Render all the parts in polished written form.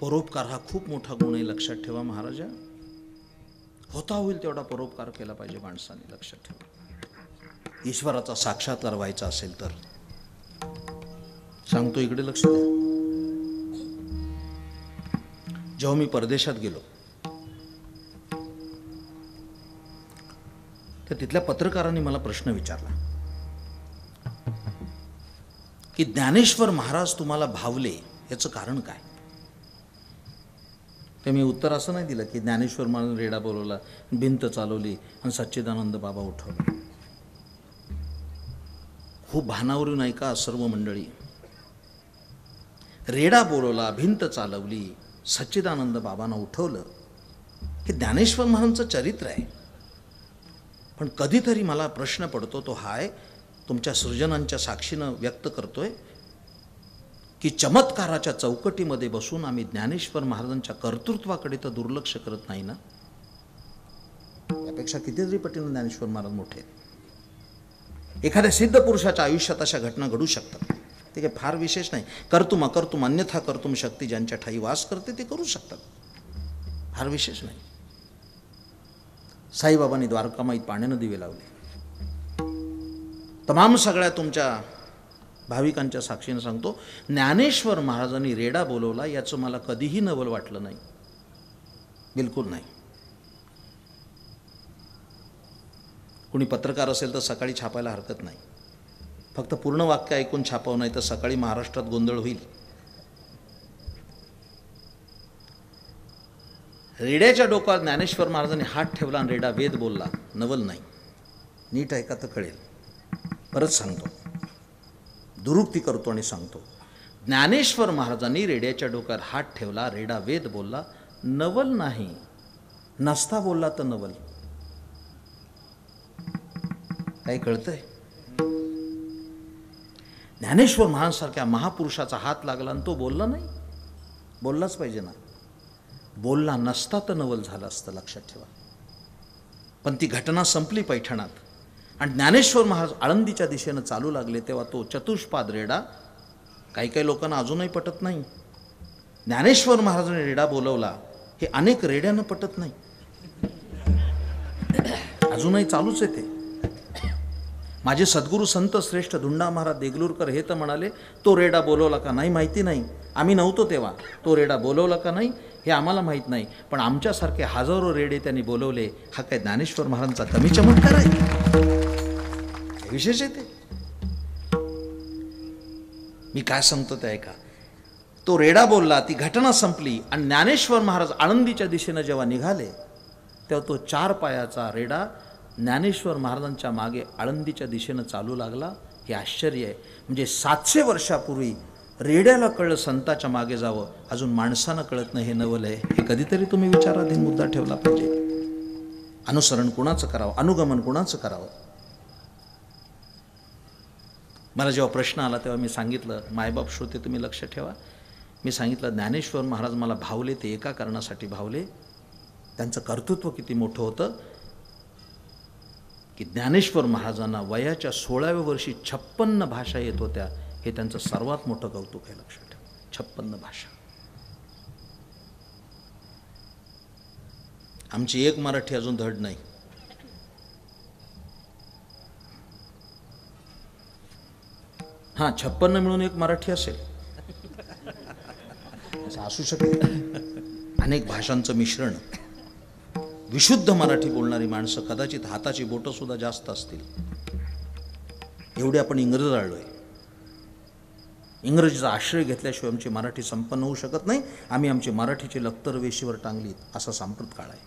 परोपकार हा खूप मोठा गुण आहे, लक्षात ठेवा महाराजा. होता होईल तेवढा परोपकार केला पाहिजे माणसाने, लक्षात ठेवा. ईश्वराचा साक्षात्कार व्हायचा असेल तर. सांगतो इकडे लक्ष द्या. जेव्हा मी परदेशात गेलो तर तिथल्या पत्रकारांनी मला प्रश्न विचारला की ज्ञानेश्वर महाराज तुम्हाला भावले याचं कारण काय. तर मी उत्तर असं नाही दिलं की ज्ञानेश्वर महाराज रेडा बोलवला, भिंत चालवली आणि सच्चिदानंद बाबा उठवला. खूप भानावरून ऐका सर्व मंडळी. रेडा बोलवला, भिंत चालवली, सच्चिदानंद बाबांना उठवलं, हे ज्ञानेश्वर महाराजांचं चरित्र आहे. पण कधीतरी मला प्रश्न पडतो तो हाय, तुमच्या सृजनांच्या साक्षीनं व्यक्त करतोय की चमत्काराच्या चौकटीमध्ये बसून आम्ही ज्ञानेश्वर महाराजांच्या कर्तृत्वाकडे तर दुर्लक्ष करत नाही ना. यापेक्षा कितीतरी पटीनं ज्ञानेश्वर महाराज मोठे. एखाद्या सिद्ध पुरुषाच्या आयुष्यात अशा घटना घडू शकतात, ते काही फार विशेष नाही. कर्तुम अकर्तुम अन्यथा कर्तुम शक्ती ज्यांच्या ठाई वास करते ते करू शकतात, फार विशेष नाही. साईबाबांनी द्वारकामाईत पाण्यानं दिवे लावले. तमाम सगळ्या तुमच्या भाविकांच्या साक्षीने सांगतो, ज्ञानेश्वर महाराजांनी रेडा बोलवला याचं मला कधीही नवल वाटलं नाही, बिलकुल नाही. कुणी पत्रकार असेल तर सकाळी छापायला हरकत नाही, फक्त पूर्ण वाक्य ऐकून छापावं, नाही तर सकाळी महाराष्ट्रात गोंधळ होईल. रेड्याच्या डोक्यावर ज्ञानेश्वर महाराजांनी हात ठेवला आणि रेडा वेद बोलला, नवल नाही. नीट ऐका तर कळेल. परत सांगतो, दुरुक्ती करतो आणि सांगतो. ज्ञानेश्वर महाराजांनी रेड्याच्या डोक्यावर हात ठेवला, रेडा वेद बोलला, नवल नाही. नसता बोलला तर नवल. काही कळतंय? ज्ञानेश्वर महाराजांसारख्या महापुरुषाचा हात लागला आणि तो बोलला नाही. बोललाच पाहिजे ना. बोलला नसता तर नवल झालं असतं, लक्षात ठेवा. पण ती घटना संपली पैठणात आणि ज्ञानेश्वर महाराज आळंदीच्या दिशेनं चालू लागले तेव्हा तो चतुष्पाद रेडा, काही काही लोकांना अजूनही पटत नाही. ज्ञानेश्वर महाराजांनी रेडा बोलवला हे अनेक रेड्यानं पटत नाही, अजूनही चालूच आहे ते. माझे सद्गुरू संत श्रेष्ठ धुंडा महाराज देगलूरकर हे तर म्हणाले, तो रेडा बोलवला का नाही माहिती नाही, आम्ही नव्हतो तेव्हा. तो रेडा बोलवला का नाही हे आम्हाला माहीत नाही, पण आमच्यासारखे हजारो रेडे त्यांनी बोलवले. हा काय ज्ञानेश्वर महाराजांचा कमी चमत्कार आहे? विशेष आहे ते. मी काय सांगतो ते ऐका. तो रेडा बोलला, ती घटना संपली आणि ज्ञानेश्वर महाराज आळंदीच्या दिशेनं जेव्हा निघाले तेव्हा तो 4 पायाचा रेडा ज्ञानेश्वर महाराजांच्या मागे आळंदीच्या दिशेनं चालू लागला. हे आश्चर्य आहे. म्हणजे 700 वर्षापूर्वी रेड्याला कळलं संताच्या मागे जावं, अजून माणसानं कळत नाही, हे नवल आहे. हे कधीतरी तुम्ही विचाराधीन मुद्दा ठेवला पाहिजे. अनुसरण कुणाचं करावं, अनुगमन कुणाचं करावं. मला जेव्हा प्रश्न आला तेव्हा मी सांगितलं, मायबाप श्रोते तुम्ही लक्ष ठेवा, मी सांगितलं ज्ञानेश्वर महाराज मला भावले ते एका कारणासाठी भावले. त्यांचं कर्तृत्व किती मोठं होतं की ज्ञानेश्वर महाराजांना वयाच्या 16व्या वर्षी 56 भाषा येत होत्या. हे त्यांचं सर्वात मोठं कौतुक आहे, लक्षात ठेवा. 56 भाषा. आमची एक मराठी अजून धड नाही. हां, 56 मिळून एक मराठी असेल, असं असू शकेल. अनेक भाषांचं मिश्रण. विशुद्ध मराठी बोलणारी माणसं कदाचित हाताची बोटं सुद्धा जास्त असतील. एवढे आपण इंग्रज आलोय. इंग्रजीचा आश्रय घेतल्याशिवाय आमची मराठी संपन्न होऊ शकत नाही. आम्ही आमची मराठीची लक्तर वेशीवर टांगली, असा सांप्रत काळ आहे.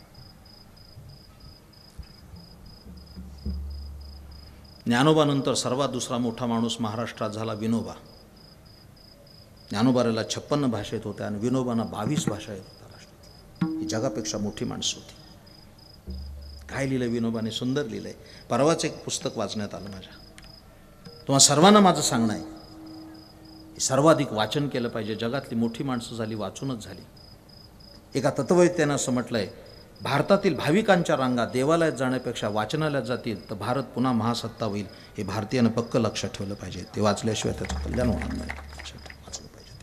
ज्ञानोबानंतर सर्वात दुसरा मोठा माणूस महाराष्ट्रात झाला विनोबा. ज्ञानोबाला 56 भाषा येत होत्या आणि विनोबांना 22 भाषा येत होत्या. ही जगापेक्षा मोठी माणसं होती. काय लिहिलं विनोबाने? सुंदर लिहिलंय. परवाच एक पुस्तक वाचण्यात आलं माझ्या. तुम्हा सर्वांना माझं सांगणं आहे, सर्वाधिक वाचन केलं पाहिजे. जगातली मोठी माणसं झाली वाचूनच झाली. एका तत्ववेत्यानं असं म्हटलंय, भारतातील भाविकांच्या रांगा देवालयात जाण्यापेक्षा वाचनालयात जातील तर भारत पुन्हा महासत्ता होईल. हे भारतीयानं पक्क लक्षात ठेवलं पाहिजे. ते वाचल्याशिवाय त्याचं कल्याण होणार नाही. वाचलं पाहिजे.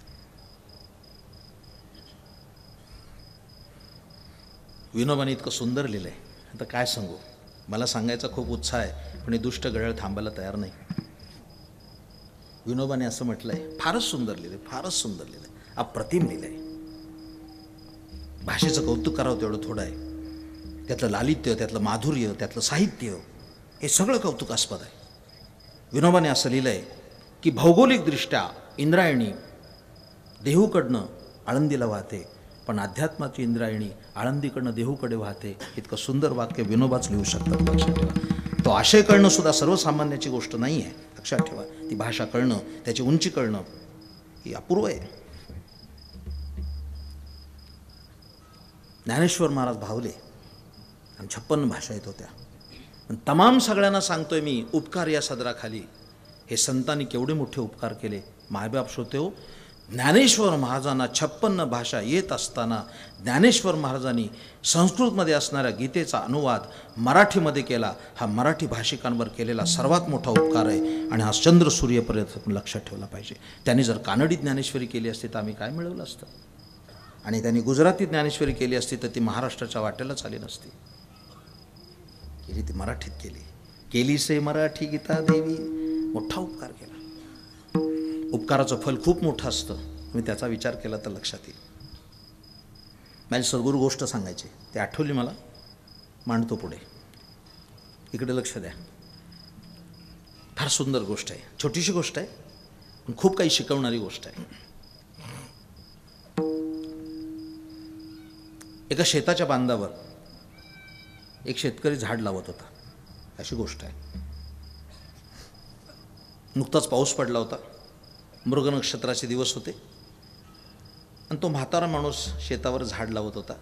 विनोबाने इतकं सुंदर लिहिलं आहे, आता काय सांगू. मला सांगायचा खूप उत्साह आहे, पण हे दुष्ट घड्याळ थांबायला तयार नाही. विनोबाने असं म्हटलं आहे, फारच सुंदर लिहिलं आहे, फारच सुंदर लिहिलं आहे, अप्रतिम लिहिलं आहे. भाषेचं कौतुक करावं तेवढं थोडं आहे. त्यातलं लालित्य, त्यातलं माधुर्य, त्यातलं साहित्य हे सगळं कौतुकास्पद आहे. विनोबाने असं लिहिलं आहे की भौगोलिकदृष्ट्या इंद्रायणी देहूकडनं आळंदीला वाहते, पण अध्यात्माची इंद्रायणी आळंदीकडनं देहूकडे वाहते. इतकं सुंदर वाक्य विनोबाच लिहू शकतात, लक्षात ठेवा. तो आशय कळणं सुद्धा सर्वसामान्याची गोष्ट नाही आहे, लक्षात ठेवा. ती भाषा कळणं, त्याची उंची कळणं ही अपूर्व आहे. ज्ञानेश्वर महाराज भावले आणि 56 भाषा येत होत्या. पण तमाम सगळ्यांना सांगतोय मी, उपकार या सदराखाली हे संतांनी केवढे मोठे उपकार केले. मायबाप श्रोते हो, ज्ञानेश्वर महाराजांना 56 भाषा येत असताना ज्ञानेश्वर महाराजांनी संस्कृतमध्ये असणाऱ्या गीतेचा अनुवाद मराठीमध्ये केला. हा मराठी भाषिकांवर केलेला सर्वात मोठा उपकार आहे आणि हा चंद्र सूर्यपर्यंत आपण लक्षात ठेवला पाहिजे. त्यांनी जर कानडी ज्ञानेश्वरी केली असती तर आम्ही काय मिळवलं असतं, आणि त्यांनी गुजराती ज्ञानेश्वरी केली असती तर ती महाराष्ट्राच्या वाटेलाच आली नसती. केली ती मराठीत केली. केली से मराठी गीता देवी, मोठा उपकार केला. उपकाराचं फल खूप मोठं असतं. तुम्ही त्याचा विचार केला तर लक्षात येईल. माझी सद्गुरू गोष्ट सांगायची, ते आठवली मला, मांडतो पुढे. इकडे लक्ष द्या. फार सुंदर गोष्ट आहे, छोटीशी गोष्ट आहे, पण खूप काही शिकवणारी गोष्ट आहे. एका शेताच्या बांधावर एक शेतकरी झाड लावत होता, अशी गोष्ट आहे. नुकताच पाऊस पडला होता, मृग नक्षत्राचे दिवस होते, आणि तो म्हातारा माणूस शेतावर झाड लावत होता.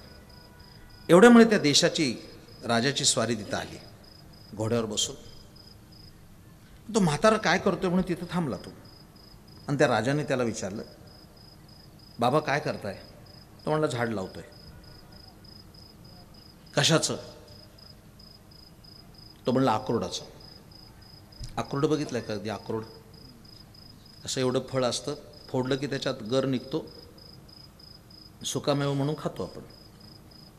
एवढ्यामुळे त्या देशाची राजाची स्वारी तिथं आली, घोड्यावर बसून. तो म्हातारा काय करतोय म्हणून तिथं थांबला तो. आणि त्या राजाने त्याला विचारलं, बाबा काय करताय? तो म्हणला, झाड लावतोय. कशाचं? तो म्हणला, अक्रोडाचं. अक्रोड बघितलंय का कधी? अक्रोड असं एवढं फळ असतं, फोडलं की त्याच्यात गर निघतो, सुकामेवा म्हणून खातो आपण.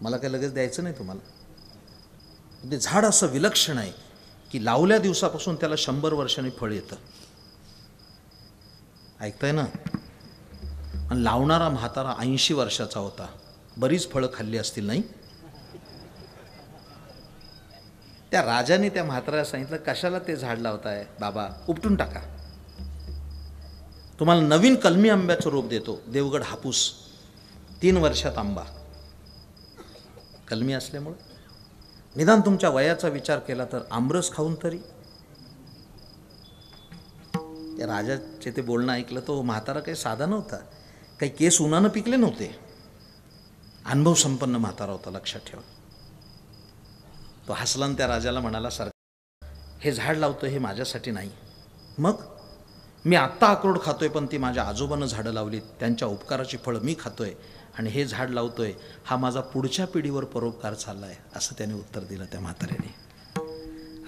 मला काय लगेच द्यायचं नाही तुम्हाला. ते झाड असं विलक्षण आहे की लावल्या दिवसापासून त्याला 100 वर्षांनी फळ येतं. ऐकताय ना? आणि लावणारा म्हातारा 80 वर्षाचा होता. बरीच फळं खाल्ली असतील, नाही? त्या राजाने त्या म्हाताऱ्याला सांगितलं, कशाला ते झाड लावताय बाबा, उपटून टाका. तुम्हाला नवीन कलमी आंब्याचं रोप देतो, देवगड हापूस, 3 वर्षात आंबा. कलमी असल्यामुळं निदान तुमच्या वयाचा विचार केला तर आमरस खाऊन तरी. त्या राजाचे ते बोलणं ऐकलं. तो म्हातारा काही साधा नव्हता, काही केस उन्हानं पिकले नव्हते, अनुभव संपन्न म्हातारा होता, लक्षात ठेवा. तो हसला आणि त्या राजाला म्हणाला, सरकार हे झाड लावतोय हे माझ्यासाठी नाही. मग मी आत्ता अक्रोड खातोय, पण ती माझ्या आजोबानं झाडं लावलीत, त्यांच्या उपकाराची फळं मी खातोय, आणि हे झाड लावतोय हा माझा पुढच्या पिढीवर परोपकार चाललाय, असं त्याने उत्तर दिलं त्या म्हाताऱ्याने.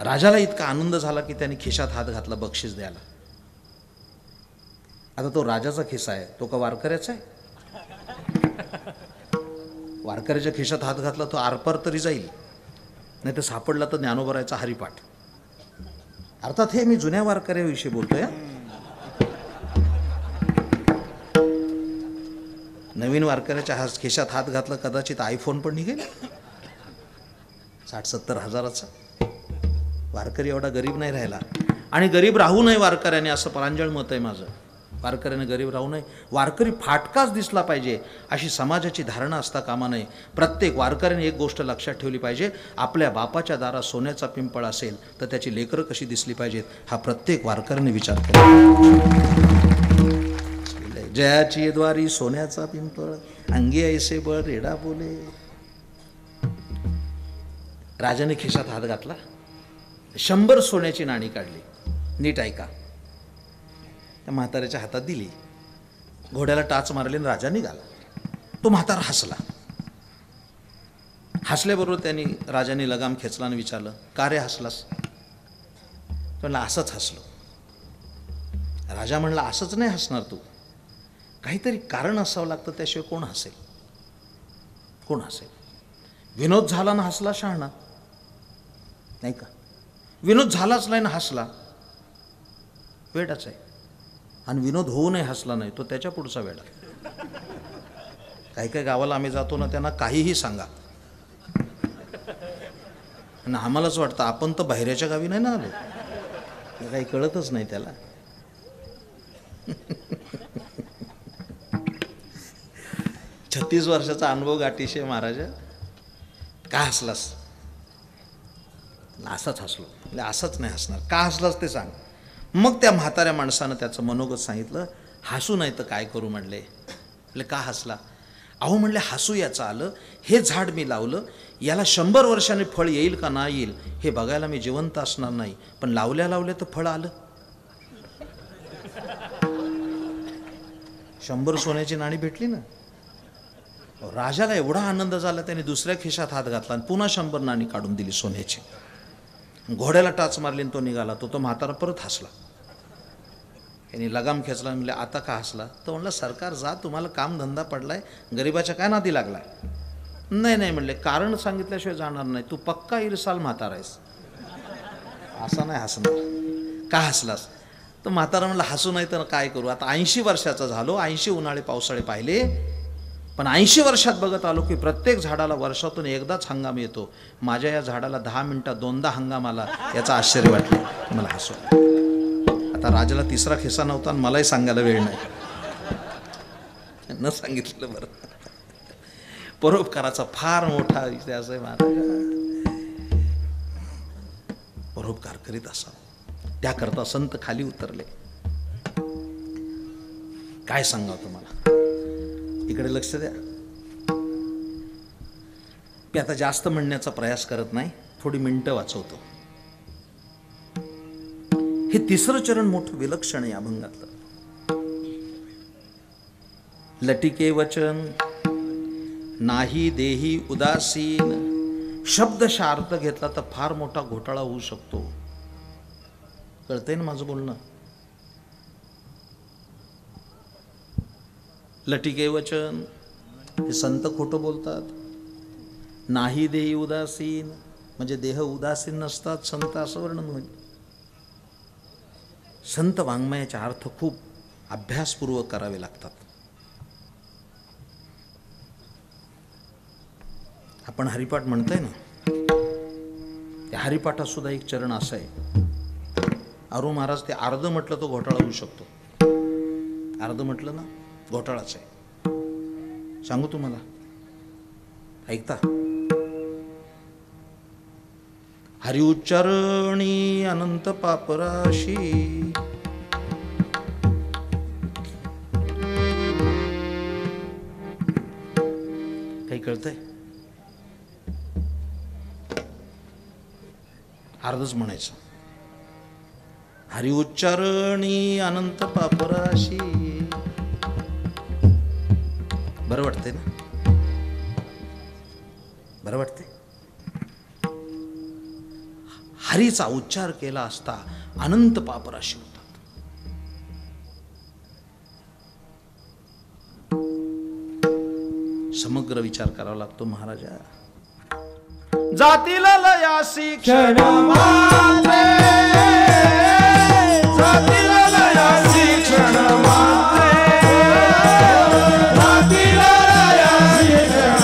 राजाला इतका आनंद झाला की त्याने खिशात हात घातला बक्षीस द्यायला. आता तो राजाचा खिसा आहे, तो का वारकऱ्याचा आहे? वारकऱ्याच्या खिशात हात घातला तो आरपार तरी जाईल, नाही तर सापडला तर ज्ञानोबरायचा हरिपाठ. अर्थात हे मी जुन्या वारकऱ्याविषयी बोलतोय. नवीन वारकऱ्याच्या खिशात हात घातला कदाचित आयफोन पण निघेल 60-70 हजाराचा. वारकरी एवढा गरीब नाही राहिला, आणि गरीब राहू नये वारकऱ्याने, असं प्रांजळ मत आहे माझं. वारकऱ्याने गरीब राहू नये, वारकरी फाटकाच दिसला पाहिजे अशी समाजाची धारणा असता कामा नये. प्रत्येक वारकऱ्याने एक गोष्ट लक्षात ठेवली पाहिजे, आपल्या बापाच्या दारात सोन्याचा पिंपळ असेल तर त्याची लेकरं कशी दिसली पाहिजेत, हा प्रत्येक वारकऱ्याने विचार केला. जयाची द्वारी सोन्याचा पिंपळ, अंगी ऐसे बळ रेडा बोले. राजाने खिशात हात घातला, 100 सोन्याची नाणी काढली. नीट ऐका. त्या म्हाताऱ्याच्या हातात दिली, घोड्याला टाच मारली आणि राजा निघाला. तो म्हातारा हसला. हसल्याबरोबर त्यांनी राजाने लगाम खेचला आणि विचारलं, का रे हसलास? तो म्हणला, असंच हसलो. राजा म्हणला, असंच नाही हसणार तू, काहीतरी कारण असावं लागतं, त्याशिवाय कोण हसेल? कोण हसेल? विनोद झाला ना हसला शहाणा, नाही का? विनोद झालाच नाही ना हसला, वेडाच आहे. आणि विनोद होऊनही हसला नाही, तो त्याच्या पुढचा वेडा. काही काही गावाला आम्ही जातो ना, त्यांना काहीही सांगा आणि आम्हालाच वाटतं आपण तर बाहेरच्या गावी नाही ना आलो, काही कळतच नाही त्याला. 36 वर्षाचा अनुभव गाठीशे महाराज. का हसलास? असाच हसलो. म्हणजे असंच नाही हसणार. का हसलास ते सांग. मग त्या म्हाताऱ्या माणसानं त्याचं मनोगत सांगितलं. हसू नाही तर काय करू म्हणले. म्हणजे का हसला? अहो म्हणले हसू याचं आलं, हे झाड मी लावलं, याला 100 वर्षांनी फळ येईल का नाही येईल हे बघायला मी जिवंत असणार नाही, पण लावल्या लावल्या तर फळ आलं. 100 सोन्याची नाणी भेटली ना. राजाला एवढा आनंद झाला, त्याने दुसऱ्या खिशात हात घातला आणि पुन्हा 100 नाणी काढून दिली सोन्याची. घोड्याला टाच मारली आणि तो निघाला. तो म्हातारा परत हसला. यांनी लगाम खेचला. म्हणले आता का हसला? तो म्हणला सरकार जा, तुम्हाला कामधंदा पडलाय, गरिबाच्या काय नादी लागलाय? नाही नाही म्हणले, कारण सांगितल्याशिवाय जाणार नाही, तू पक्का इरसाल म्हातारा आहेस. असा नाही हसणार. का हसलास? तर म्हातारा म्हणला हसू नाही तर काय करू, आता 80 वर्षाचा झालो, 80 उन्हाळे पावसाळे पाहिले, पण 80 वर्षात बघत आलो की प्रत्येक झाडाला वर्षातून एकदाच हंगाम येतो. माझ्या या झाडाला 10 मिनिटात 2दा हंगाम आला, याचं आश्चर्य वाटलं. मला हसू. आता राजाला तिसरा खिस्सा नव्हता आणि मलाही सांगायला वेळ नाही, न सांगितलं बरं. परोपकाराचा फार मोठा इतिहास आहे महाराज. परोपकार करीत असावा, त्याकरता संत खाली उतरले. काय सांगावं तुम्हाला, इकडे लक्ष द्या. मी आता जास्त म्हणण्याचा प्रयास करत नाही, थोडी मिनिटं वाचवतो. हे तिसरं चरण मोठं विलक्षण आहे अभंगातलं. लटिके वचन नाही देही उदासीन, शब्दशः अर्थ घेतला तर फार मोठा घोटाळा होऊ शकतो. कळतंय ना माझं बोलणं? लटिके वचन, हे संत खोटं बोलतात. नाही देही उदासीन म्हणजे देह उदासीन नसतात संत, असं वर्णन होईल. संत वाङ्मयाचे अर्थ खूप अभ्यासपूर्वक करावे लागतात. आपण हरिपाठ म्हणतोय ना, त्या हरिपाठात सुद्धा एक चरण असं आहे. अरू महाराज, ते अर्ध म्हटलं तो घोटाळा होऊ शकतो. अर्ध म्हटलं ना घोटाळाच आहे. सांगू तुम्हाला, ऐकता? हरि उच्चारणी अनंत पापराशी, काही कळतंय? अर्धच म्हणायचं. हरि उच्चारणी अनंत पापराशी. बरं वाटतंय ना? बरं वाटतंय? हरीचा उच्चार केला असता अनंत पापराशी होतात. समग्र विचार करावा लागतो महाराजा. जातीला लयासी क्षण मात्रे, जातीला लयासी क्षण मात्रे, जातीला लयासी क्षण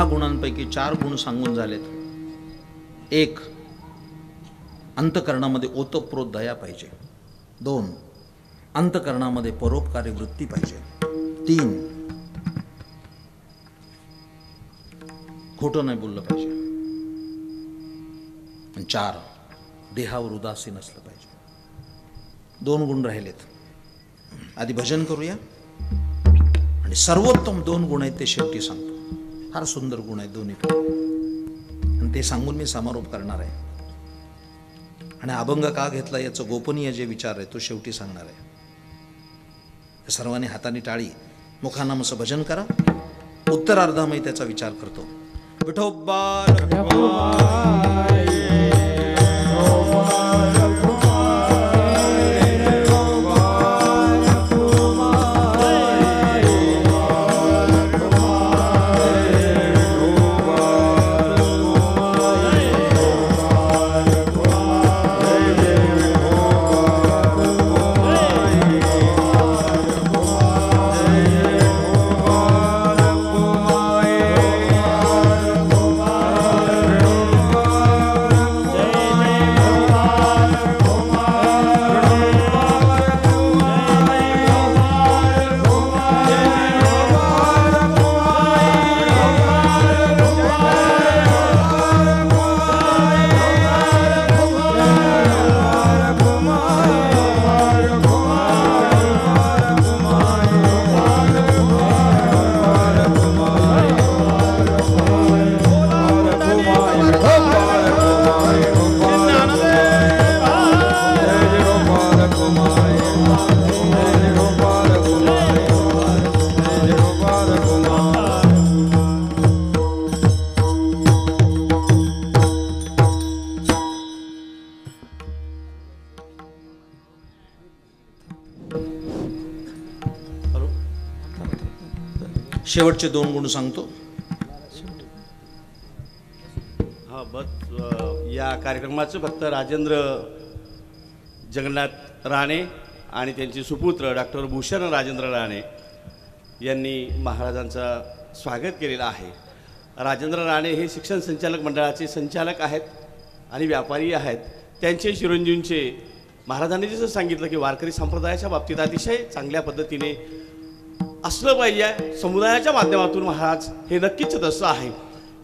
गुणांपैकी 4 गुण सांगून झालेत. 1, अंतकरणामध्ये ओतप्रोत दया पाहिजे. 2, अंतकरणामध्ये परोपकारी वृत्ती पाहिजे. 3, खोटं नाही बोललं पाहिजे. 4, देहावर उदासीन असलं पाहिजे. 2 गुण राहिलेत. आधी भजन करूया आणि सर्वोत्तम 2 गुण आहेत ते शेवटी सांगतो. फार सुंदर गुण आहेत दोन्ही आणि ते सांगून मी समारोप करणार आहे. आणि अभंग का घेतला याचं गोपनीय जे विचार आहे तो शेवटी सांगणार आहे. सर्वांनी हाताने टाळी मुखानामचं भजन करा. उत्तरार्धामध्ये त्याचा विचार करतो. विठोबा शेवटचे 2 गुण सांगतो. या कार्यक्रमाचं फक्त राजेंद्र जगन्नाथ राणे आणि त्यांचे सुपुत्र डॉक्टर भूषण राजेंद्र राणे यांनी महाराजांचा स्वागत केलेलं आहे. राजेंद्र राणे हे शिक्षण संचालक मंडळाचे संचालक आहेत आणि व्यापारी आहेत. त्यांचे चिरंजीवांचे महाराजांनी जसं सांगितलं की वारकरी संप्रदायाच्या बाबतीत अतिशय चांगल्या पद्धतीने असलं पाहिजे. समुदायाच्या माध्यमातून महाराज हे नक्कीच तसं आहे.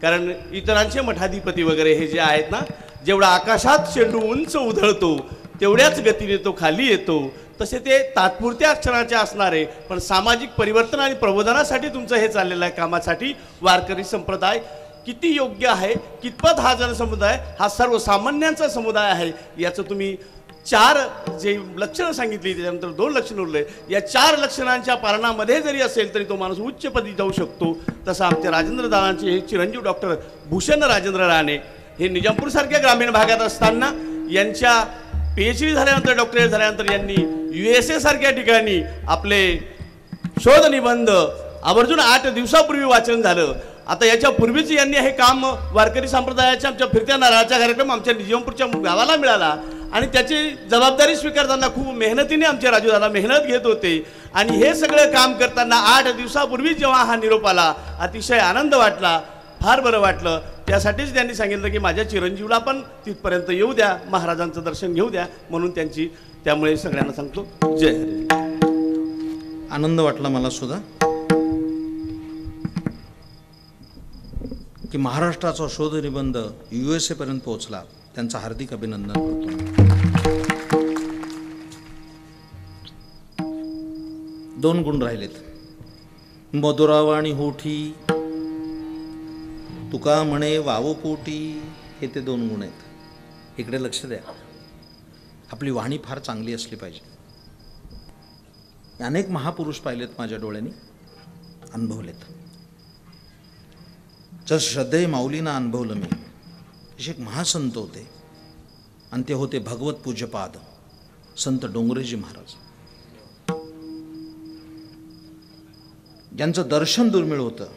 कारण इतरांचे मठाधिपती वगैरे हे जे आहेत ना, जेवढा आकाशात चेंडू उंच उधळतो तेवढ्याच गतीने तो खाली येतो, तसे ते तात्पुरत्या क्षणाचे असणारे पण सामाजिक परिवर्तन आणि प्रबोधनासाठी तुमचं हे चाललेलं आहे कामासाठी वारकरी संप्रदाय किती योग्य आहे, कितपत हा जनसमुदाय हा सर्वसामान्यांचा समुदाय आहे याचं तुम्ही 4 जे लक्षणं सांगितली त्याच्यानंतर 2 लक्षणं उरले. या 4 लक्षणांच्या पालनामध्ये जरी असेल तरी तो माणूस उच्चपदी जाऊ शकतो. तसं आमच्या राजेंद्र दादांचे हे चिरंजीव डॉक्टर भूषण राजेंद्र राणे हे निजामपूरसारख्या ग्रामीण भागात असताना यांच्या PhD झाल्यानंतर डॉक्टरेट झाल्यानंतर यांनी USA सारख्या ठिकाणी आपले शोध निबंध आवर्जून 8 दिवसापूर्वी वाचन झालं. आता याच्या पूर्वीच यांनी हे काम वारकरी संप्रदायाच्या आमच्या फिरत्या नारळाचा कार्यक्रम आमच्या निजामपूरच्या गावाला मिळाला आणि त्याची जबाबदारी स्वीकारताना खूप मेहनतीने आमचे राजूदादा मेहनत घेत होते. आणि हे सगळं काम करताना 8 दिवसापूर्वी जेव्हा हा निरोप आला अतिशय आनंद वाटला, फार बरं वाटलं. त्यासाठीच त्यांनी सांगितलं की माझ्या चिरंजीवला पण तिथपर्यंत येऊ द्या, महाराजांचं दर्शन घेऊ द्या म्हणून त्यांची. त्यामुळे सगळ्यांना सांगतो जय हरी. आनंद वाटला मला सुद्धा की महाराष्ट्राचा शोध निबंध USA पर्यंत पोहोचला. त्यांचं हार्दिक अभिनंदन करतो. 2 गुण राहिलेत. मधुरावाणी होठी तुका म्हणे वाव पोटी, हे ते 2 गुण आहेत. इकडे लक्ष द्या. आपली वाणी फार चांगली असली पाहिजे. अनेक महापुरुष पाहिलेत माझ्या डोळ्यांनी, अनुभवलेत. जर श्रद्धेय माऊलींना अनुभवलं मी. असे एक महासंत होते आणि ते होते भगवत पूज्यपाद संत डोंगरेजी महाराज. ज्यांचं दर्शन दुर्मिळ होतं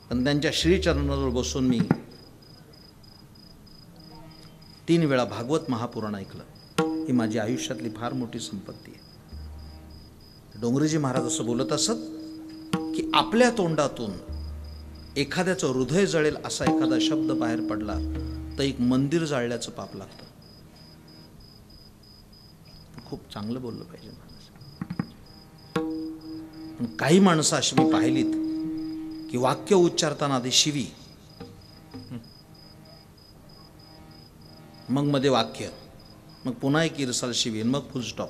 पण त्यांच्या श्रीचरणावर बसून मी 3 वेळा भागवत महापुराण ऐकलं. ही माझी आयुष्यातली फार मोठी संपत्ती आहे. डोंगरेजी महाराज असं बोलत असत की आपल्या तोंडातून एखाद्याचं हृदय जळेल असा एखादा शब्द बाहेर पडला तर एक मंदिर जाळल्याचं पाप लागतं. खूप चांगलं बोललं पाहिजे माणूस. काही माणसं अशी मी पाहिलीत की वाक्य उच्चारताना आधी शिवी, मग मध्ये वाक्य, मग पुन्हा एक इरसाल शिवीन, मग फुल स्टॉप.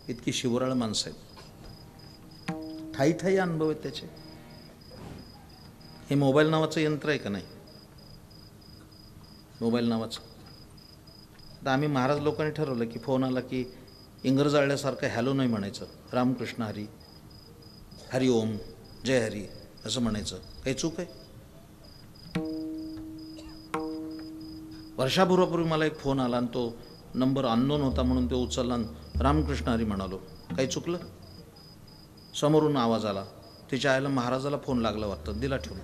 इतकी शिवराळ माणसं आहेत, ठाई ठाई अनुभव आहेत त्याचे. हे मोबाईल नावाचं यंत्र आहे का नाही, मोबाईल नावाचं. तर आम्ही महाराज लोकांनी ठरवलं की फोन आला की इंग्रज आळल्यासारखं हॅलो नाही म्हणायचं, रामकृष्ण हरी, हरी ओम, जय हरी असं म्हणायचं. काही चूक आहे? वर्षापूर्वी मला एक फोन आला आणि तो नंबर अननोन होता म्हणून तो उचलला आणि रामकृष्ण हरी म्हणालो. काही चुकलं? समोरून आवाज आला, तिच्या आईला महाराजाला फोन लागला वाटतं, दिला ठेवून.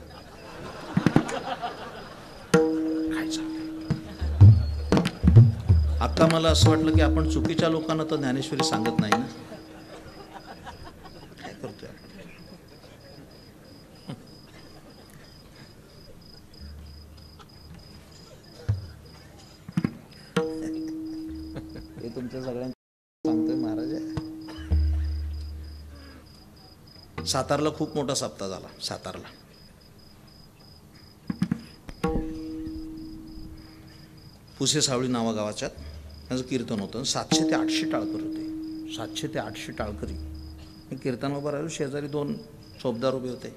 काय चाललंय? आता मला असं वाटलं की आपण चुकीच्या लोकांना तर ज्ञानेश्वरी सांगत नाही ना. काय करतोय आपण? हे तुमच्या सगळ्यांना सांगतोय महाराज. सातारला खूप मोठा सप्ताह झाला. सातारला पुसे सावळी नावागावाच्यात त्याचं कीर्तन होतं. 700 ते 800 टाळकरी होते. 700 ते 800 टाळकरी. मी कीर्तन उभं राहिलो, शेजारी 2 चोपदार उभे होते.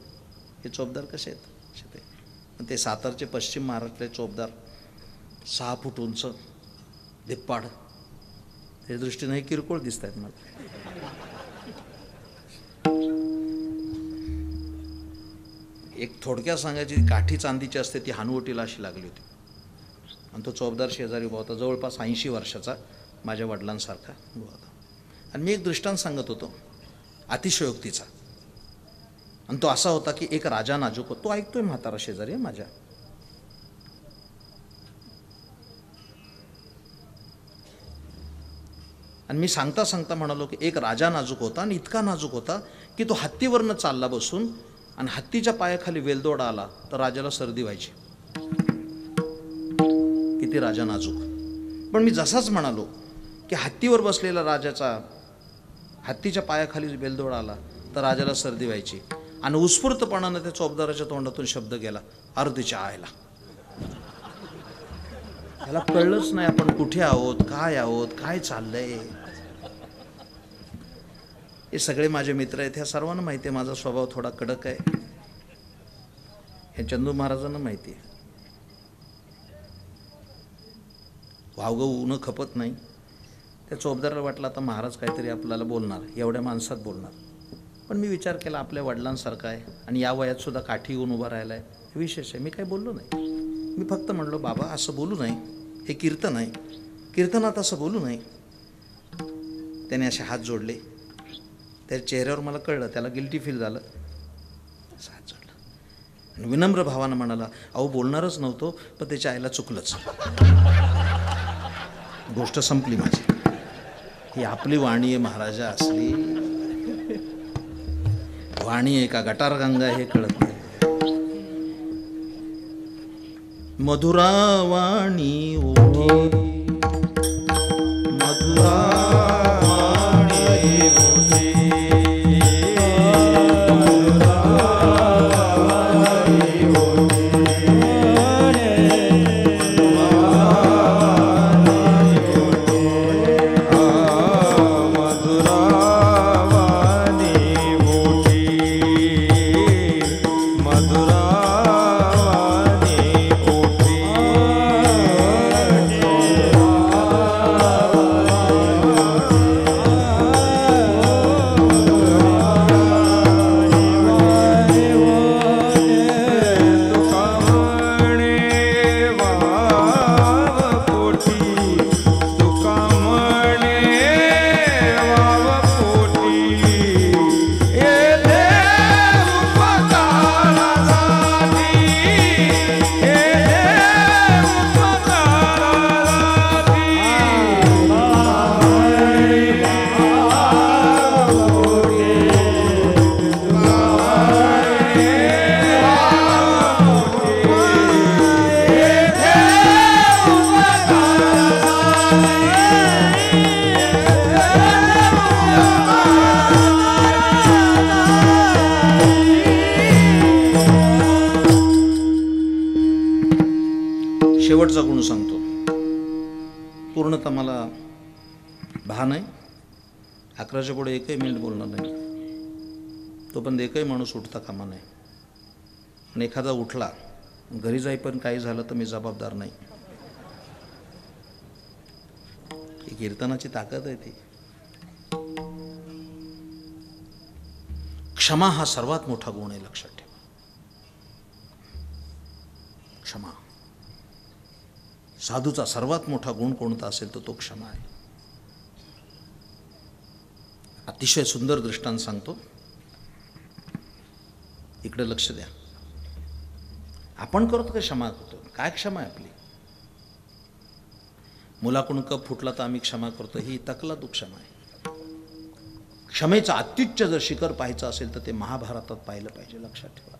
हे चोपदार कसे आहेत? असे ते. ते सातारचे पश्चिम महाराष्ट्रातले चोपदार, 6 फूट उंच, धिप्पाड. त्या दृष्टीने हे किरकोळ दिसत आहेत मला. एक थोडक्यात सांगायची, काठी चांदीची असते ती हानवटीला अशी लागली होती. आणि तो चौबदार शेजारी उभा होता, जवळपास 80 वर्षाचा, माझ्या वडिलांसारखा उभा होता. आणि मी एक दृष्टांत सांगत होतो अतिशयोक्तीचा. आणि तो असा होता की एक राजा नाजूक होता. तो ऐकतोय म्हातारा शेजारी माझ्या. आणि मी सांगता सांगता म्हणालो की एक राजा नाजूक होता, आणि इतका नाजूक होता की तो हत्तीवरनं चालला बसून, आणि हत्तीच्या पायाखाली वेलदोडा आला तर राजाला सर्दी व्हायची. किती राजा नाजूक. पण मी जसाच म्हणालो की हत्तीवर बसलेला राजाचा हत्तीच्या पायाखाली वेलदोडा आला तर राजाला सर्दी व्हायची, आणि उत्स्फूर्तपणानं त्या चोपदाराच्या तोंडातून शब्द गेला, अर्धीच्या आयला. त्याला कळलंच नाही आपण कुठे आहोत, काय चाललंय. हे सगळे माझे मित्र आहेत, ह्या सर्वांना माहिती आहे माझा स्वभाव थोडा कडक आहे. हे चंदू महाराजांना माहिती आहे. वावगं ऊनं खपत नाही. त्या चोपदाराला वाटलं आता महाराज काहीतरी आपल्याला बोलणार, एवढ्या माणसात बोलणार. पण मी विचार केला आपल्या वडिलांसारखा आहे आणि या वयात सुद्धा काठी येऊन उभा राहिला आहे, हे विशेष आहे. मी काही बोललो नाही. मी फक्त म्हणलो, बाबा असं बोलू नाही, हे कीर्तन आहे, कीर्तनात असं बोलू नाही. त्याने असे हात जोडले. त्या चेहऱ्यावर मला कळलं त्याला गिल्टी फील झालं. हात जोडला आणि विनम्र भावानं म्हणाला, अहो बोलणारच नव्हतो, पण त्याच्या आईला चुकलंच. गोष्ट संपली माझी. ही आपली वाणी आहे महाराजा, असली वाणी आहे का गटार गंगा हे कळत नाही. मधुरा वाणी ओठी, मधुरा वाणी ओठी, शेवटचा गुण सांगतो. पूर्णतः मला भान आहे. 11च्या पुढे एकही मिनिट बोलणार नाही. तोपर्यंत एकही माणूस उठता कामा नये. आणि एखादा उठला घरी जाईपर्यंत काही झालं तर मी जबाबदार नाही. ही कीर्तनाची ताकद आहे ती. क्षमा हा सर्वात मोठा गुण आहे, लक्षात ठेवा. क्षमा. साधूचा सर्वात मोठा गुण कोणता असेल तर तो क्षमा आहे. अतिशय सुंदर दृष्टांत सांगतो, इकडे लक्ष द्या. आपण करतो का क्षमा करतो? काय क्षमा आहे आपली? मुलाकडून कप फुटला तर आम्ही क्षमा करतो, ही तकला तू क्षमा आहे. क्षमेचं अत्युच्च जर शिखर पाहायचं असेल तर ते महाभारतात पाहिलं पाहिजे, लक्षात ठेवा.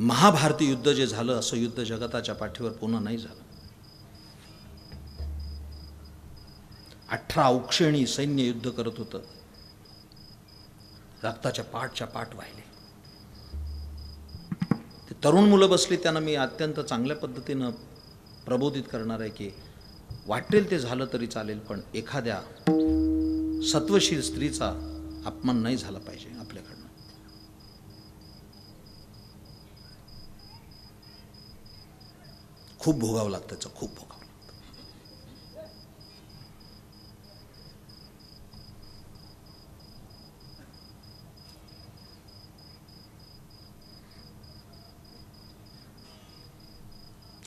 महाभारती युद्ध जे झालं असं युद्ध जगताच्या पाठीवर पुन्हा नाही झालं. 18 औक्षणी सैन्य युद्ध करत होतं. रक्ताच्या पाठच्या पाठ वाहिले. ते तरुण मुलं बसली, त्यांना मी अत्यंत चांगल्या पद्धतीनं प्रबोधित करणार आहे की वाटेल ते झालं तरी चालेल, पण एखाद्या सत्वशील स्त्रीचा अपमान नाही झाला पाहिजे आपल्याकडनं. खूप भोगावं लागतं त्याचं, खूप भोगावं लागतं.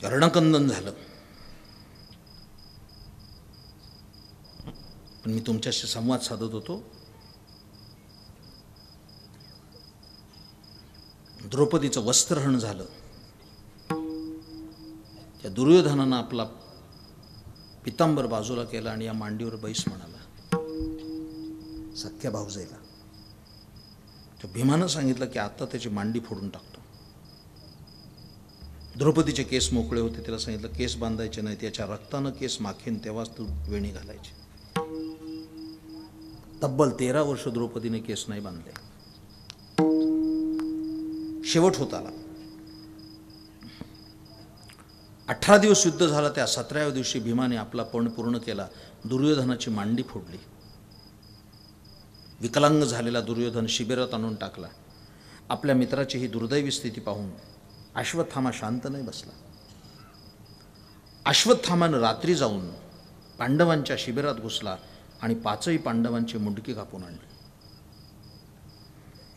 रणकंदन झालं. पण मी तुमच्याशी संवाद साधत होतो. द्रौपदीचं वस्त्रहरण झालं. त्या दुर्योधनानं आपला पितांबर बाजूला केला आणि या मांडीवर बैस म्हणाला सख्या भाऊजाईला. त्या भीमानं सांगितलं की आता त्याची मांडी फोडून टाकतो. द्रौपदीचे केस मोकळे होते. तिला सांगितलं केस बांधायचे नाहीत, याच्या रक्तानं केस माखेन तेव्हाच तू वेणी घालायची. तब्बल 13 वर्ष द्रौपदीने केस नाही बांधले. शेवट होत आला. 18 दिवस युद्ध झालं. त्या 17व्या दिवशी भीमाने आपला पण पूर्ण केला. दुर्योधनाची मांडी फोडली. विकलांग झालेला दुर्योधन शिबिरात आणून टाकला. आपल्या मित्राची ही दुर्दैवी स्थिती पाहून अश्वत्थामा शांत नाही बसला. अश्वत्थामानं रात्री जाऊन पांडवांच्या शिबिरात घुसला आणि 5ही पांडवांची मुंडकी कापून आणली.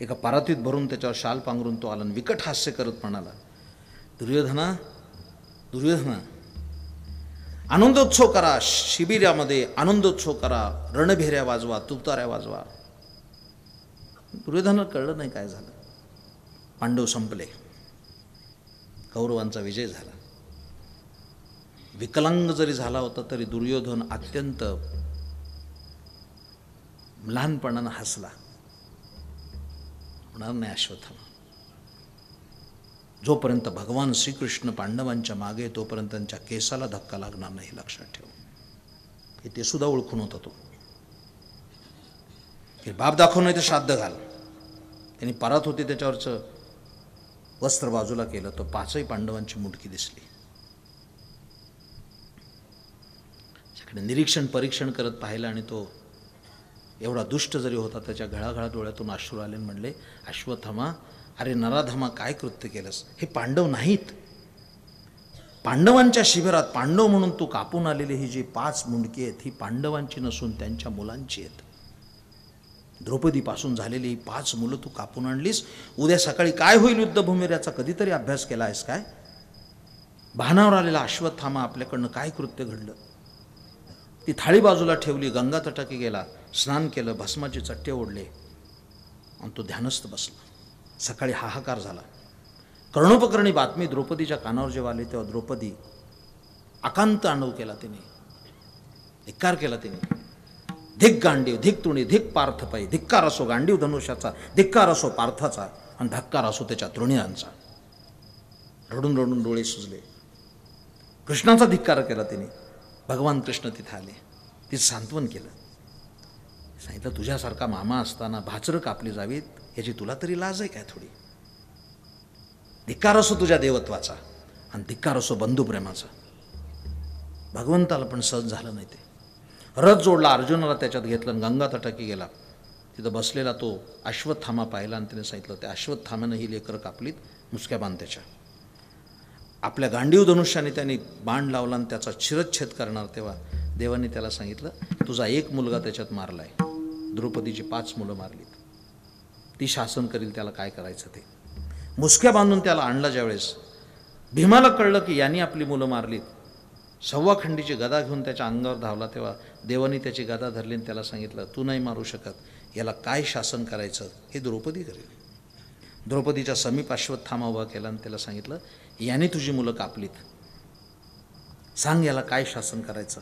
एका परातीत भरून त्याच्यावर शाल पांघरून तो आला. विकट हास्य करत म्हणाला, दुर्योधना दुर्योधना, आनंदोत्सव करा, शिबिरामध्ये आनंदोत्सव करा, रणभेऱ्या वाजवा, तुताऱ्या वाजवा. दुर्योधनाला कळलं नाही काय झालं. पांडव संपले. कौरवांचा विजय झाला. विकलांग जरी झाला होता तरी दुर्योधन अत्यंत लहानपणानं हसला. होणार नाही अश्वत्थामा. जोपर्यंत भगवान श्रीकृष्ण पांडवांच्या मागे तोपर्यंत त्यांच्या केसाला धक्का लागणार नाही, लक्षात ठेव. हे ते सुद्धा ओळखून होता तो. हे बाप दाखव नाही तर श्राद्ध घाल. त्यांनी परात होती त्याच्यावरचं वस्त्र बाजूला केलं तर 5ही पांडवांची मुंडकी दिसली. त्याकडे निरीक्षण परीक्षण करत पाहिलं आणि तो एवढा दुष्ट जरी होता त्याच्या घळाघळा डोळ्यातून अश्रू आले. म्हणले, अश्वत्थामा, अरे नराधमा, काय कृत्य केलंस? हे पांडव नाहीत. पांडवांच्या शिबिरात पांडव म्हणून तू कापून आलेली ही जी 5 मुंडकी आहेत ही पांडवांची नसून त्यांच्या मुलांची आहेत. द्रौपदीपासून झालेली 5 मुलं तू कापून आणलीस. उद्या सकाळी काय होईल युद्धभूमीवर याचा कधीतरी अभ्यास केला आहेस काय? भानावर आलेला अश्वत्थामा, आपल्याकडनं काय कृत्य घडलं? ती थाळी बाजूला ठेवली, गंगा तटाकी गेला, स्नान केलं, भस्माचे चट्टे ओढले आणि तो ध्यानस्थ बसला. सकाळी हाहाकार झाला. कर्णोपकर्णी बातमी द्रौपदीच्या कानावर जेव्हा आली तेव्हा द्रौपदी आकांत आंडव केला. तिने धिक्कार केला. तिने धिक गांडीव, धिक तुणी, धिक पार्थपाई, धिक्कार असो गांडीव धनुष्याचा, धिक्कार असो पार्थाचा आणि धक्कार असो त्याच्या तृणीयांचा. रडून रडून डोळे सुजले. कृष्णाचा धिक्कार केला तिने. भगवान कृष्ण तिथे आले. तिचं सांत्वन केलं. सांगितलं, तुझ्यासारखा मामा असताना भाचरं कापली जावीत याची तुला तरी लाज आहे काय थोडी? धिक्कार असो तुझ्या देवत्वाचा आणि धिक्कार असो बंधुप्रेमाचा. भगवंताला पण सहन झालं नाही ते. रथ जोडला, अर्जुनाला त्याच्यात घेतलं आणि गंगा तटाकी गेला. तिथं बसलेला तो अश्वत्थामा पाहिला आणि त्याने सांगितलं, त्या अश्वत्थाम्यानं ही लेकरं कापलीत मुसक्या बाण त्याच्या. आपल्या गांडीव धनुष्याने त्यांनी बाण लावला आणि त्याचा शिरच्छेद करणार, तेव्हा देवाने त्याला सांगितलं, तुझा एक मुलगा त्याच्यात मारलाय. द्रौपदीची 5 मुलं मारलीत. ती शासन करील त्याला काय करायचं ते. मुसक्या बांधून त्याला आणला. ज्यावेळेस भीमाला कळलं की यांनी आपली मुलं मारलीत, 1.25 खंडीची गदा घेऊन त्याच्या अंगावर धावला. तेव्हा देवानी त्याची गदा धरली आणि त्याला सांगितलं, तू नाही मारू शकत, याला काय शासन करायचं हे द्रौपदी करेल. द्रौपदीच्या समीप अश्वत्थामा उभा केला आणि त्याला सांगितलं, याने तुझी मुलं कापलीत, सांग याला काय शासन करायचं.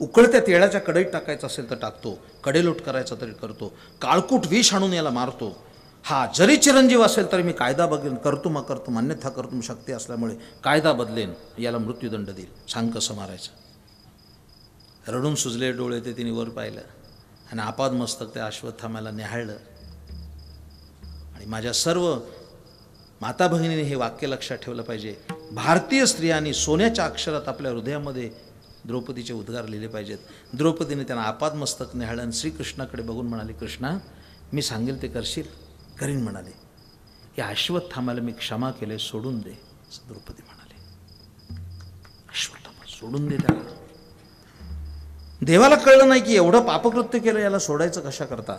उकळत्या तेळाच्या कढईत टाकायचं असेल तर टाकतो, कडेलोट करायचा तरी करतो, काळकूट विष आणून याला मारतो. हा जरी चिरंजीव असेल तरी मी कायदा बघेन, करतो अन्यथा करतो, शक्ती असल्यामुळे कायदा बदलेन, याला मृत्यूदंड देईल, सांग कसं मारायचं. रडून सुजले डोळे ते तिने वर पाहिलं आणि आपाद मस्तक त्या अश्वत्थाम्याला निहाळलं. आणि माझ्या सर्व माता भगिनीने हे वाक्य लक्षात ठेवलं पाहिजे. भारतीय स्त्रियांनी सोन्याच्या अक्षरात आपल्या हृदयामध्ये द्रौपदीचे उद्गार लिहिले पाहिजेत. द्रौपदीने त्यांना आपाद मस्तक निहाळलं आणि श्रीकृष्णाकडे बघून म्हणाले, कृष्णा मी सांगेल ते करशील? करीन म्हणाले. या अश्वत्थाम्याला मी क्षमा केले, सोडून दे. द्रौपदी म्हणाले, अश्वत्थामा सोडून दे त्याला. देवाला कळलं नाही की एवढं पापकृत्य केलं, याला सोडायचं कशा करता.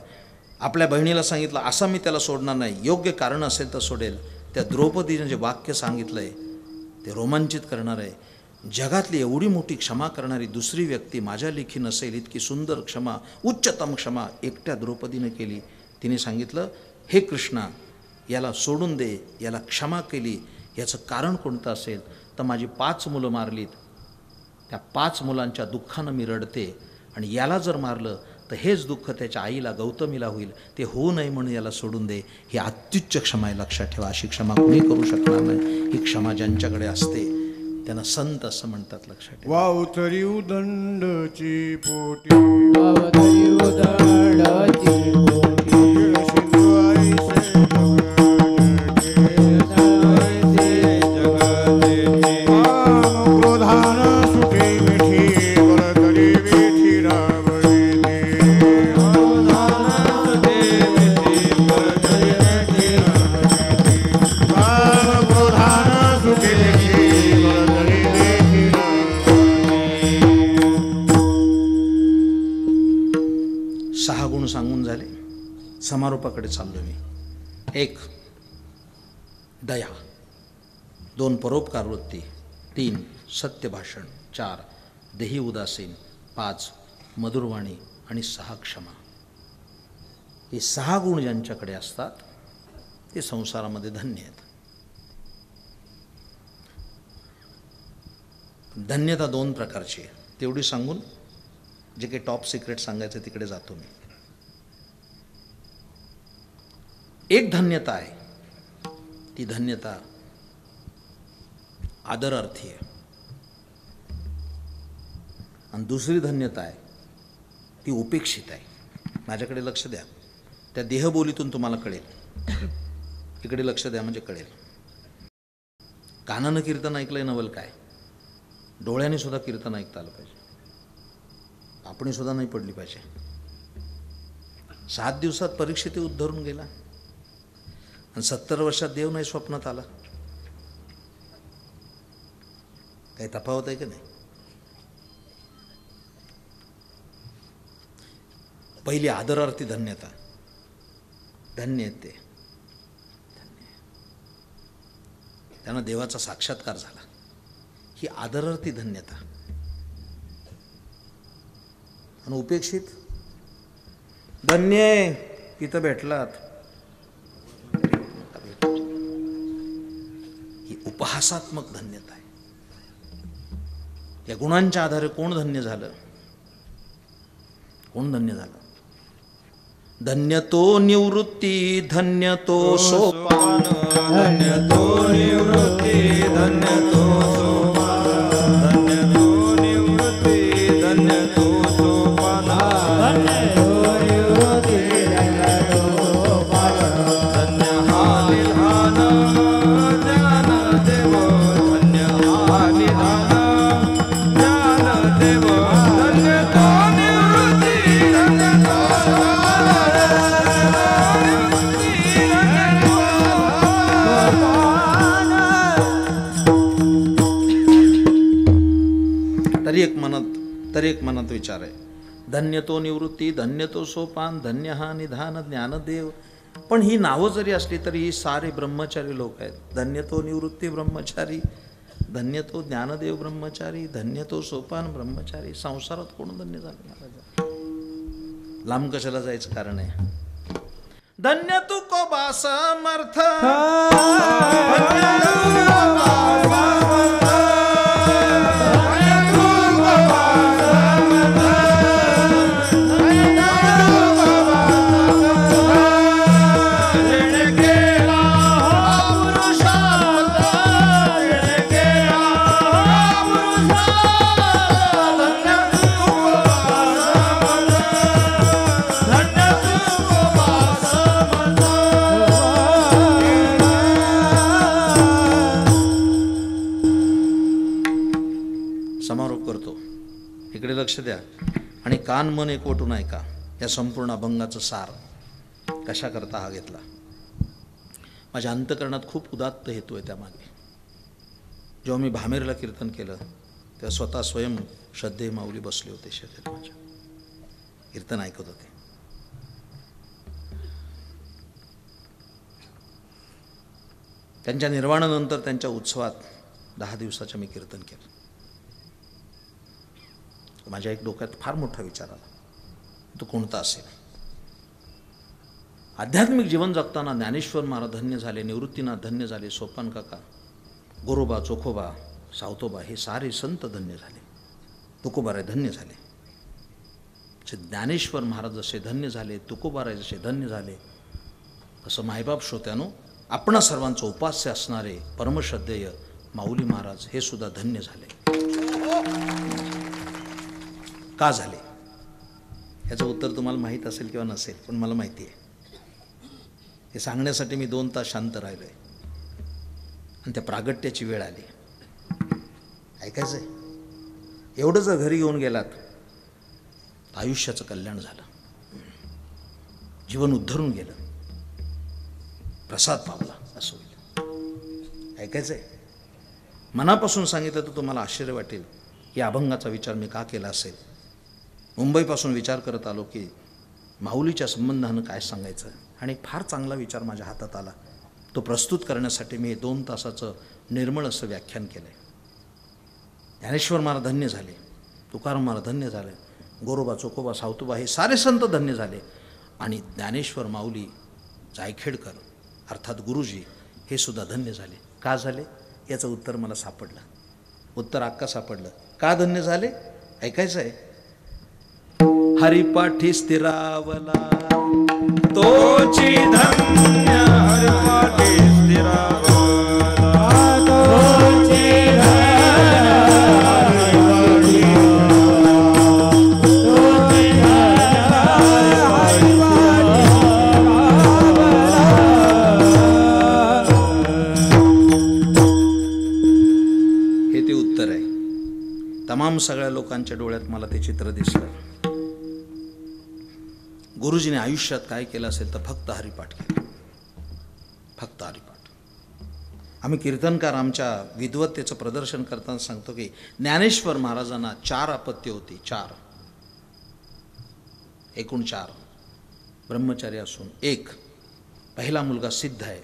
आपल्या बहिणीला सांगितलं, असं मी त्याला सोडणार नाही, योग्य कारण असेल तर सोडेल. त्या द्रौपदीने जे वाक्य सांगितलंय ते रोमांचित करणार आहे. जगातली एवढी मोठी क्षमा करणारी दुसरी व्यक्ती माझ्या लेखी नसेल. इतकी सुंदर क्षमा, उच्चतम क्षमा एकट्या द्रौपदीने केली. तिने सांगितलं, हे कृष्णा याला सोडून दे, याला क्षमा केली. याचं कारण कोणतं असेल तर माझी 5 मुलं मारलीत, त्या 5 मुलांच्या दुःखानं मी रडते. आणि याला जर मारलं तर हेच दुःख त्याच्या आईला गौतमीला होईल. ते होऊ नये म्हणून याला सोडून दे. ही अत्युच्च क्षमा आहे, लक्षात ठेवा. अशी क्षमा कुणी करू शकणार नाही. ही क्षमा ज्यांच्याकडे असते त्यांना संत असं म्हणतात, लक्षात ठेवा. वावतरी उदंडची पोटी, वावतरी उदंडची पोटी, सिंधू आईसे जगदेती, काम क्रोधान सुटे मिठी, वरतरी वेठी रावळीती, क्रोधान सुटे मिठी, वरतरी वेठी रावळीती, काम क्रोधान सुटे मिठी, वरतरी वेठी रावळीती. 6 गुण सांगून झाले. समारोपाकडे चाललो मी. 1 दया, 2 परोपकार वृत्ती, 3 सत्य भाषण, 4 देही उदासीन, 5 मधुरवाणी आणि 6 क्षमा. हे 6 गुण ज्यांच्याकडे असतात ते संसारामध्ये धन्य आहेत. धन्यता 2 प्रकारची आहे. तेवढी सांगून जे काही टॉप सिक्रेट सांगायचं तिकडे जातो मी. एक धन्यता आहे, ती धन्यता आदरार्थी आहे. आणि दुसरी धन्यता आहे ती उपेक्षित आहे. माझ्याकडे लक्ष द्या, त्या देहबोलीतून तुम्हाला कळेल. इकडे लक्ष द्या म्हणजे कळेल. कानानं कीर्तन ऐकलंय नवल काय, डोळ्याने सुद्धा कीर्तन ऐकता आलं पाहिजे. आपण सुद्धा नाही पडली पाहिजे. 7 दिवसात परीक्षेत उद्धरून गेला आणि 70 वर्षात देव नाही स्वप्नात आला. काही तफावत आहे की नाही? पहिली आदरार्थी धन्यता, धन्य आहेत ते. त्यांना देवाचा साक्षात्कार झाला, ही आदरार्थी धन्यता. आणि उपेक्षित धन्य इथं भेटलात, ही उपहासात्मक धन्यता आहे. या गुणांच्या आधारे कोण धन्य झालं? कोण धन्य झालं? धन्य तो निवृत्ती, धन्य तो सोपान, धन्य तो निवृत्ती, धन्य तो सोपान, धन्य तो निवृत्ती, धन्य तो सोपान, धन्य तो निवृत्ती, धन्य तो सोपान, धन्य हा विधान ज्ञान तरी एक मनात विचार आहे, धन्य तो निवृत्ती, धन्य तो सोपान, धन्य हा निधान ज्ञानदेव. पण ही नावं जरी असली तरी ही सारे ब्रह्मचारी लोक आहेत. धन्य तो निवृत्ती ब्रह्मचारी, धन्य तो ज्ञानदेव ब्रह्मचारी, धन्य तो सोपान ब्रह्मचारी. संसारात कोण धन्य झालं महाराज? लांब कशाला जायचं कारण आहे. धन्य तू कोबा समर्थ, समारोप करतो. इकडे लक्ष द्या आणि कान मन एकवटून ऐका. या संपूर्ण अभंगाचं सार कशा करता हा घेतला. माझ्या अंतकरणात खूप उदात्त हेतू आहे त्यामागे. जेव्हा मी भामेरला कीर्तन केलं तेव्हा स्वतः स्वयं श्रद्धे माऊली बसले होते शेजारी माझ्या, कीर्तन ऐकत होते. त्यांच्या निर्वाणानंतर त्यांच्या उत्सवात 10 दिवसाचं मी कीर्तन केलं. माझ्या एक डोक्यात फार मोठा विचार आला, तो कोणता असेल. आध्यात्मिक जीवन जगताना ज्ञानेश्वर महाराज धन्य झाले, निवृत्तीनाथ धन्य झाले, सोपान काका, गोरोबा, चोखोबा, सावतोबा हे सारे संत धन्य झाले, तुकोबाराय धन्य झाले. ज्ञानेश्वर महाराज जसे धन्य झाले, तुकोबाराय जसे धन्य झाले, तसं मायबाप श्रोत्यानो आपणा सर्वांचं उपास्य असणारे परमश्रद्धेय माऊली महाराज हे सुद्धा धन्य झाले. का झाले याचं उत्तर तुम्हाला माहीत असेल किंवा नसेल, पण मला माहिती आहे. हे सांगण्यासाठी मी 2 तास शांत राहिलो आहे आणि त्या प्रागट्याची वेळ आली. ऐकायचं आहे. एवढं जर घरी घेऊन गेलात तर आयुष्याचं कल्याण झालं, जीवन उद्धरून गेलं, प्रसाद पावला असं होईल. ऐकायचं आहे. मनापासून सांगितलं तर तुम्हाला आश्चर्य वाटेल. या अभंगाचा विचार मी का केला असेल. मुंबईपासून विचार करत आलो की माऊलीच्या संबंधानं काय सांगायचं, आणि फार चांगला विचार माझ्या हातात आला. तो प्रस्तुत करण्यासाठी मी 2 तासाचं निर्मळ असं व्याख्यान केलं आहे. ज्ञानेश्वर महाराज धन्य झाले, तुकाराम महाराज धन्य झाले, गोरोबा, चोखोबा, सावतोबा हे सारे संत धन्य झाले, आणि ज्ञानेश्वर माऊली जायखेडकर अर्थात गुरुजी हे सुद्धा धन्य झाले. का झाले याचं उत्तर मला सापडलं. उत्तर अक्का सापडलं. का धन्य झाले ऐकायचं आहे. हरिपाठी स्थिरावला तोची धन्य, हरिपाठी स्थिरावला तोची हे ते उत्तर आहे. तमाम सगळ्या लोकांच्या डोळ्यात मला ते चित्र दिसलं. गुरुजीने आयुष्यात काय केलं असेल तर फक्त हरिपाठ केला, फक्त हरिपाठ. आम्ही कीर्तनकार आमच्या विद्वत्तेचं प्रदर्शन करताना सांगतो की ज्ञानेश्वर महाराजांना 4 अपत्य होती. 4 एकूण 4 ब्रह्मचारी असून, एक पहिला मुलगा सिद्ध आहे,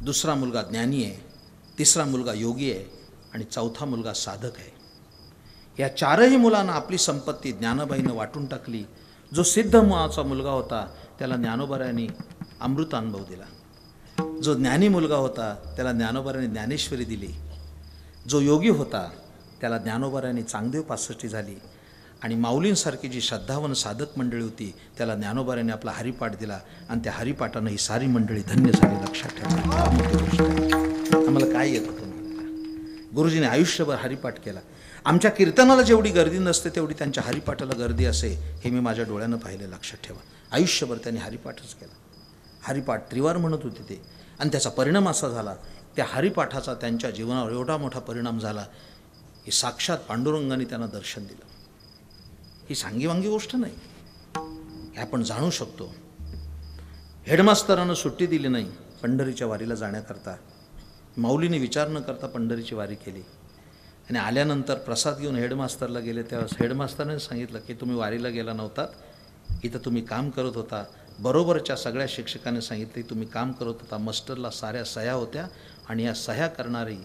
दुसरा मुलगा ज्ञानी आहे, तिसरा मुलगा योगी आहे आणि चौथा मुलगा साधक आहे. या 4ही मुलांना आपली संपत्ती ज्ञानाबाईनं वाटून टाकली. जो सिद्ध मुळाचा मुलगा होता त्याला ज्ञानोबारायांनी अमृत अनुभव दिला. जो ज्ञानी मुलगा होता त्याला ज्ञानोबारायांनी ज्ञानेश्वरी दिली. जो योगी होता त्याला ज्ञानोबारायांनी चांगदेव पासष्टी झाली. आणि माऊलींसारखी जी श्रद्धावान साधक मंडळी होती त्याला ज्ञानोबारायांनी आपला हरिपाठ दिला, आणि त्या हरिपाठानं ही सारी मंडळी धन्य झाली. लक्षात ठेवा. आम्हाला काय येत होतं म्हणायला. गुरुजीने आयुष्यभर हरिपाठ केला. आमच्या कीर्तनाला जेवढी गर्दी नसते तेवढी त्यांच्या हरिपाठाला गर्दी असे हे मी माझ्या डोळ्यानं पाहिले. लक्षात ठेवा. आयुष्यभर त्यांनी हरिपाठच केला. हरिपाठ त्रिवार म्हणत होते ते, आणि त्याचा परिणाम असा झाला, त्या हरिपाठाचा त्यांच्या जीवनावर एवढा मोठा परिणाम झाला की साक्षात पांडुरंगाने त्यांना दर्शन दिलं. ही सांगीवांगी गोष्ट नाही, हे आपण जाणू शकतो. हेडमास्तरानं सुट्टी दिली नाही पंढरीच्या वारीला जाण्याकरता. माऊलीने विचार न करता पंढरीची वारी केली. आणि आल्यानंतर प्रसाद घेऊन हेडमास्तरला गेले तेव्हा हेडमास्तरने सांगितलं की तुम्ही वारीला गेला नव्हतात, इथं तुम्ही काम करत होता. बरोबरच्या सगळ्या शिक्षकांनी सांगितले तुम्ही काम करत होता. मास्टरला साऱ्या सह्या होत्या आणि या सह्या करणारी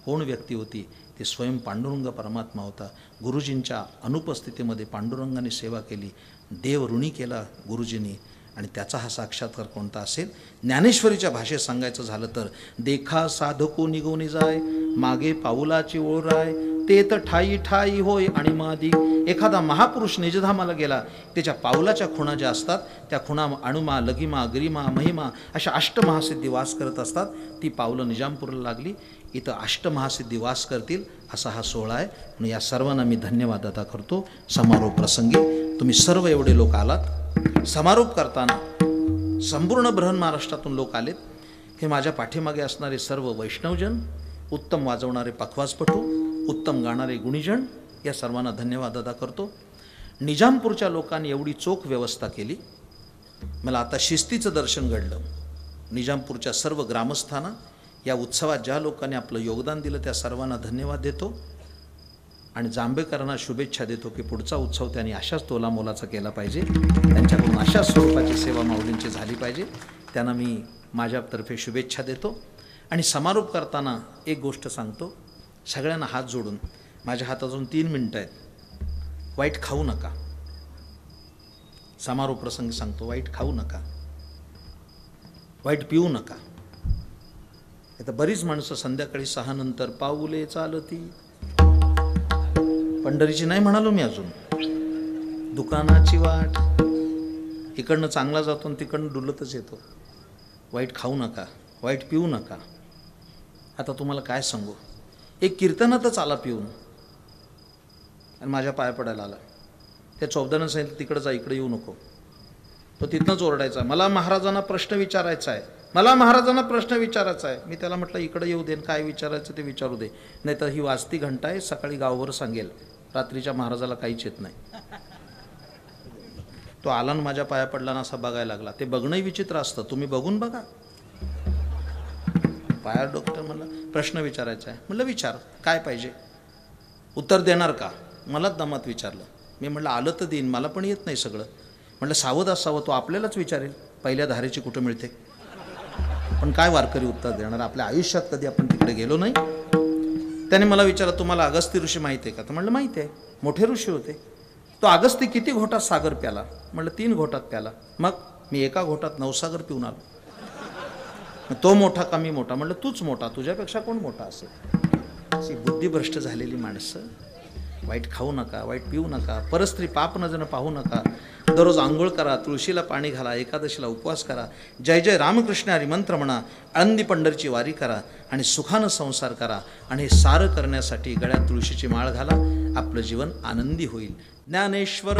कोण व्यक्ती होती? ती स्वयं पांडुरंग परमात्मा होता. गुरुजींच्या अनुपस्थितीमध्ये पांडुरंगाने सेवा केली, देव ऋणी केला गुरुजींनी, आणि त्याचा हा साक्षात्कार कोणता असेल? ज्ञानेश्वरीच्या भाषेत सांगायचं झालं तर, देखा साधको निघून जाय मागे पाऊलाची ओळ राय, ते तर ठाई ठाई होय आणि मादी. एखादा महापुरुष निजधामाला गेला, त्याच्या पावलाच्या खुणा ज्या असतात त्या खुणा अणुमा, लघिमा, गरिमा, महिमा अशा अष्टमहासिद्धी वास करत असतात. ती पावलं निजामपूरला लागली, इथं अष्टमहासिद्धी वास करतील असा हा सोहळा आहे. म्हणून या सर्वांना मी धन्यवाद अदा करतो. समारोप प्रसंगी तुम्ही सर्व एवढे लोक आलात. समारोप करताना संपूर्ण बृहन महाराष्ट्रातून लोक आलेत की माझ्या पाठीमागे असणारे सर्व वैष्णवजन, उत्तम वाजवणारे पखवाजपटू, उत्तम गाणारे गुणीजन, या सर्वांना धन्यवाद अदा करतो. निजामपूरच्या लोकांनी एवढी चोख व्यवस्था केली. मला आता शिस्तीचं दर्शन घडलं. निजामपूरच्या सर्व ग्रामस्थांना या उत्सवात ज्या लोकांनी आपलं योगदान दिलं त्या सर्वांना धन्यवाद देतो आणि जांभेकरांना शुभेच्छा देतो की पुढचा उत्सव त्यांनी अशाच तोलामोलाचा केला पाहिजे, त्यांच्याकडून अशाच स्वरूपाची सेवा माऊलींची झाली पाहिजे. त्यांना मी माझ्यातर्फे शुभेच्छा देतो. आणि समारोप करताना एक गोष्ट सांगतो, सगळ्यांना हात जोडून. माझ्या हातात अजून 3 मिनटं आहेत. वाईट खाऊ नका. समारोप प्रसंगी सांगतो, वाईट खाऊ नका, वाईट पिऊ नका. आता बरीच माणसं संध्याकाळी 6 नंतर पाऊले चालती, पंढरीची नाही म्हणालो मी अजून, दुकानाची वाट, इकडनं चांगला जातो आणि तिकडनं डुलतच येतो. वाईट खाऊ नका, वाईट पिऊ नका. आता तुम्हाला काय सांगू, एक कीर्तनातच आला पिऊन आणि माझ्या पाया पडायला आला. त्या चौदानं सांगितलं तिकडं जा, इकडे येऊ नको. तो तिथनंच ओरडायचा, मला महाराजांना प्रश्न विचारायचा आहे, मला महाराजांना प्रश्न विचारायचा आहे. मी त्याला म्हटलं इकडे येऊ दे, काय विचारायचं ते विचारू दे, नाही तर ही वाजती घंटा आहे, सकाळी गावभर सांगेल, रात्रीच्या महाराजाला काहीच येत नाही. तो आला ना माझ्या पाया पडला ना असा बघायला लागला. ते बघणंही विचित्र असतं, तुम्ही बघून बघा. पाया डॉक्टर म्हणलं प्रश्न विचारायचा आहे. म्हटलं विचार, काय पाहिजे, उत्तर देणार का? मलाच दमात विचारलं. मी म्हटलं आलं तर देईन, मला पण येत नाही सगळं. म्हटलं सावध असावं, तो आपल्यालाच विचारेल पहिल्या धारेची कुठं मिळते. पण काय वारकरी उत्तर देणार, आपल्या आयुष्यात कधी आपण तिकडे गेलो नाही. त्याने मला विचारलं तुम्हाला अगस्ती ऋषी माहिती आहे का? तर म्हटलं माहिती आहे, मोठे ऋषी होते. तो अगस्ती किती घोटात सागर प्याला? म्हटलं 3 घोटात प्याला. मग मी एका घोटात 9 सागर पिऊन आलो. तो मोठा का मी मोठा? म्हटलं तूच मोठा, तुझ्यापेक्षा कोण मोठा असेल. अशी बुद्धिभ्रष्ट झालेली माणसं. वाईट खाऊ नका, वाईट पिऊ नका, परस्त्री पाप नजरेनं पाहू नका. दररोज आंघोळ करा, तुळशीला पाणी घाला, एकादशीला उपवास करा, जय जय रामकृष्ण हरी मंत्र म्हणा, आळंदी पंढरची वारी करा आणि सुखानं संसार करा. आणि हे सारं करण्यासाठी गळ्यात तुळशीची माळ घाला, आपलं जीवन आनंदी होईल. ज्ञानेश्वर